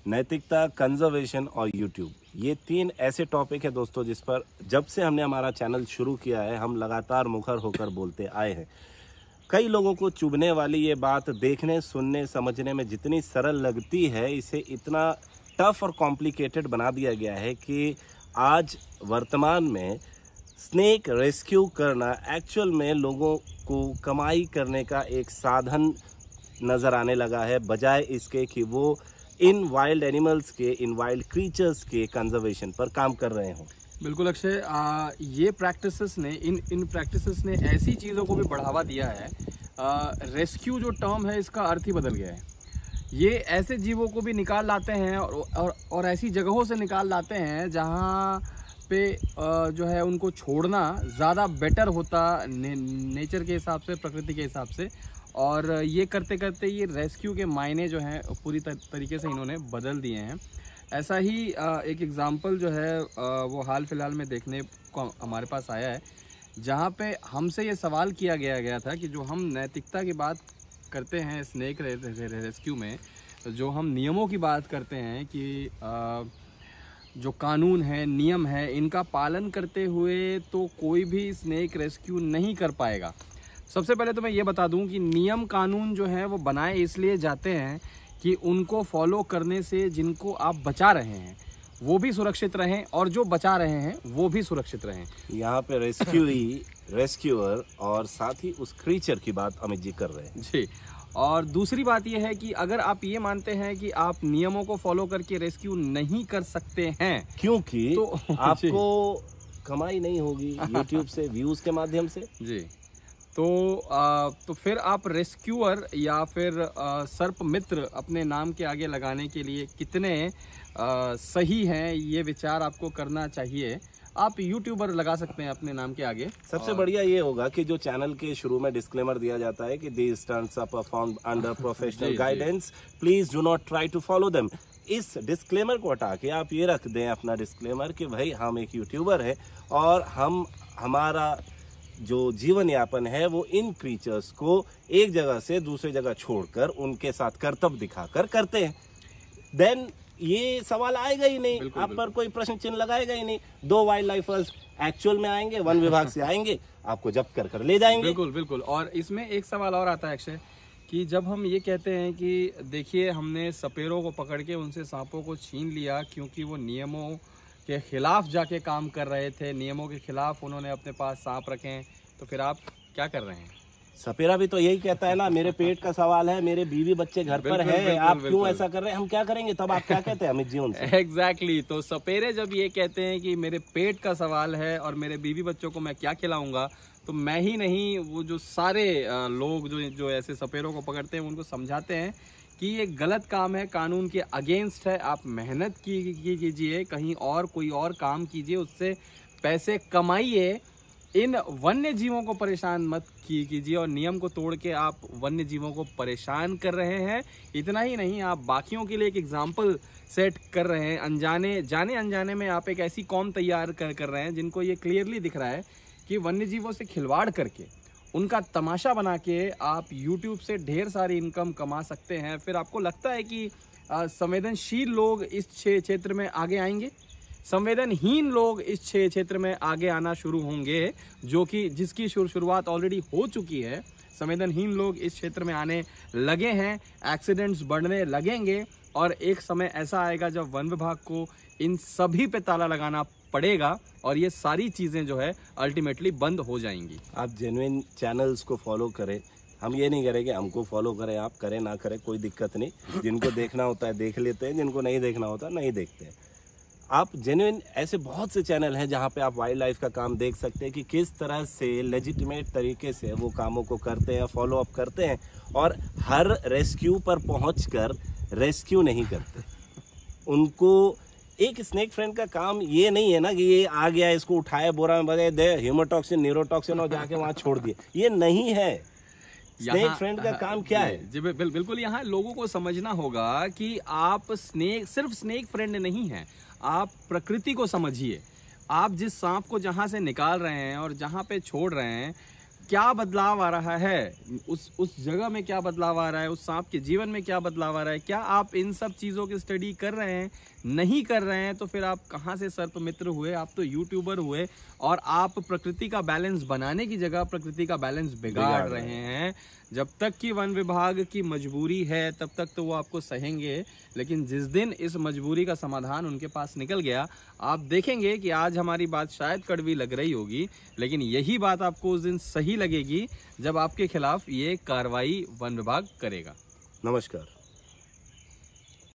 नैतिकता, कंजर्वेशन और यूट्यूब, ये 3 ऐसे टॉपिक है दोस्तों जिस पर जब से हमने हमारा चैनल शुरू किया है हम लगातार मुखर होकर बोलते आए हैं। कई लोगों को चुभने वाली ये बात देखने, सुनने, समझने में जितनी सरल लगती है, इसे इतना टफ और कॉम्प्लिकेटेड बना दिया गया है कि आज वर्तमान में स्नेक रेस्क्यू करना एक्चुअल में लोगों को कमाई करने का एक साधन नज़र आने लगा है, बजाय इसके कि वो इन वाइल्ड एनिमल्स के, इन वाइल्ड क्रीचर्स के कंजर्वेशन पर काम कर रहे हों। बिल्कुल अक्षय, ये प्रैक्टिसेस ने इन प्रैक्टिसेस ने ऐसी चीज़ों को भी बढ़ावा दिया है। रेस्क्यू जो टर्म है इसका अर्थ ही बदल गया है। ये ऐसे जीवों को भी निकाल लाते हैं और ऐसी जगहों से निकाल लाते हैं जहाँ पे जो है उनको छोड़ना ज़्यादा बेटर होता नेचर के हिसाब से, प्रकृति के हिसाब से। और ये करते करते ये रेस्क्यू के मायने जो हैं पूरी तरीके से इन्होंने बदल दिए हैं। ऐसा ही एक एग्ज़ाम्पल जो है वो हाल फिलहाल में देखने को हमारे पास आया है, जहाँ पे हमसे ये सवाल किया गया था कि जो हम नैतिकता की बात करते हैं स्नेक रेस्क्यू में, जो हम नियमों की बात करते हैं कि जो कानून है, नियम है, इनका पालन करते हुए तो कोई भी स्नेक रेस्क्यू नहीं कर पाएगा। सबसे पहले तो मैं ये बता दूं कि नियम कानून जो है वो बनाए इसलिए जाते हैं कि उनको फॉलो करने से जिनको आप बचा रहे हैं वो भी सुरक्षित रहें और जो बचा रहे हैं वो भी सुरक्षित रहें। यहाँ पे रेस्क्यूई, रेस्क्यूअर और साथ ही उस क्रीचर की बात अमित जी कर रहे हैं जी। और दूसरी बात यह है कि अगर आप ये मानते हैं कि आप नियमों को फॉलो करके रेस्क्यू नहीं कर सकते हैं क्योंकि तो आपको कमाई नहीं होगी यूट्यूब से, व्यूज के माध्यम से जी, तो फिर आप रेस्क्यूअर या फिर सर्प मित्र अपने नाम के आगे लगाने के लिए कितने सही हैं, ये विचार आपको करना चाहिए। आप यूट्यूबर लगा सकते हैं अपने नाम के आगे। सबसे बढ़िया ये होगा कि जो चैनल के शुरू में डिस्क्लेमर दिया जाता है कि these stunts are performed under professional guidance, please do not try to follow them. इस डिस्क्लेमर को हटा के आप ये रख दें अपना डिस्क्लेमर कि भाई हम एक यूट्यूबर है और हमारा जो जीवन यापन है वो इन क्रीचर्स को एक जगह से दूसरी जगह छोड़कर उनके साथ कर्तव्य दिखाकर करते हैं। देन ये सवाल आएगा ही नहीं, आप पर कोई प्रश्न चिन्ह लगाएगा ही नहीं। 2 वाइल्ड लाइफर्स एक्चुअल में आएंगे, वन विभाग से आएंगे, आपको जब्त कर ले जाएंगे। बिल्कुल बिल्कुल। और इसमें एक सवाल और आता है अक्षय, कि जब हम ये कहते हैं कि देखिए हमने सपेरों को पकड़ के उनसे सांपों को छीन लिया क्योंकि वो नियमों के खिलाफ जाके काम कर रहे थे, नियमों के खिलाफ उन्होंने अपने पास सांप रखे हैं, तो फिर आप क्या कर रहे हैं? सपेरा भी तो यही कहता है ना, मेरे पेट का सवाल है, मेरे बीवी बच्चे घर पर है, आप क्यों ऐसा कर रहे हैं, हम क्या करेंगे? तब आप क्या कहते हैं अमित जी उनसे? एग्जैक्टली। तो सपेरे जब ये कहते हैं कि मेरे पेट का सवाल है और मेरे बीवी बच्चों को मैं क्या खिलाऊंगा, तो मैं ही नहीं, वो जो सारे लोग जो ऐसे सपेरों को पकड़ते हैं उनको समझाते हैं कि ये गलत काम है, कानून के अगेंस्ट है। आप मेहनत कीजिए, कहीं और कोई और काम कीजिए, उससे पैसे कमाइए, इन वन्य जीवों को परेशान मत कीजिए। और नियम को तोड़ के आप वन्य जीवों को परेशान कर रहे हैं। इतना ही नहीं, आप बाकियों के लिए एक एग्जाम्पल सेट कर रहे हैं। जाने अनजाने में आप एक ऐसी कौम तैयार कर रहे हैं जिनको ये क्लियरली दिख रहा है कि वन्य जीवों से खिलवाड़ करके, उनका तमाशा बना के आप यूट्यूब से ढेर सारी इनकम कमा सकते हैं। फिर आपको लगता है कि संवेदनशील लोग इस क्षेत्र में आगे आएंगे? संवेदनहीन लोग इस क्षेत्र में आगे आना शुरू होंगे, जिसकी शुरुआत ऑलरेडी हो चुकी है। संवेदनहीन लोग इस क्षेत्र में आने लगे हैं, एक्सीडेंट्स बढ़ने लगेंगे और एक समय ऐसा आएगा जब वन विभाग को इन सभी पे ताला लगाना पड़ेगा और ये सारी चीजें जो है अल्टीमेटली बंद हो जाएंगी। आप जेन्युइन चैनल्स को फॉलो करें, हम ये नहीं करेंगे हमको फॉलो करें, आप करें ना करें कोई दिक्कत नहीं। जिनको देखना होता है देख लेते हैं, जिनको नहीं देखना होता नहीं देखते हैं। आप जेन्युइन ऐसे बहुत से चैनल हैं जहां पे आप वाइल्ड लाइफ का काम देख सकते हैं कि किस तरह से लेजिटिमेट तरीके से वो कामों को करते हैं, फॉलो अप करते हैं और हर रेस्क्यू पर पहुंचकर रेस्क्यू नहीं करते। उनको एक स्नेक फ्रेंड का काम ये नहीं है ना कि ये आ गया, इसको उठाए, बोरा में बजाए, दे हीमोटॉक्सिन, न्यूरोटॉक्सिन और जाके वहां छोड़ दिए, ये नहीं है। स्नेक फ्रेंड का काम क्या है? जी बिल्कुल, यहाँ लोगों को समझना होगा कि आप सिर्फ स्नेक फ्रेंड नहीं है, आप प्रकृति को समझिए। आप जिस सांप को जहाँ से निकाल रहे हैं और जहाँ पे छोड़ रहे हैं, क्या बदलाव आ रहा है, उस जगह में क्या बदलाव आ रहा है, उस सांप के जीवन में क्या बदलाव आ रहा है, क्या आप इन सब चीज़ों की स्टडी कर रहे हैं? नहीं कर रहे हैं तो फिर आप कहाँ से सर्प मित्र हुए? आप तो यूट्यूबर हुए और आप प्रकृति का बैलेंस बनाने की जगह प्रकृति का बैलेंस बिगाड़ रहे हैं। जब तक कि वन विभाग की मजबूरी है तब तक तो वो आपको सहेंगे, लेकिन जिस दिन इस मजबूरी का समाधान उनके पास निकल गया, आप देखेंगे कि आज हमारी बात शायद कड़वी लग रही होगी, लेकिन यही बात आपको उस दिन सही लगेगी जब आपके खिलाफ ये कार्रवाई वन विभाग करेगा। नमस्कार।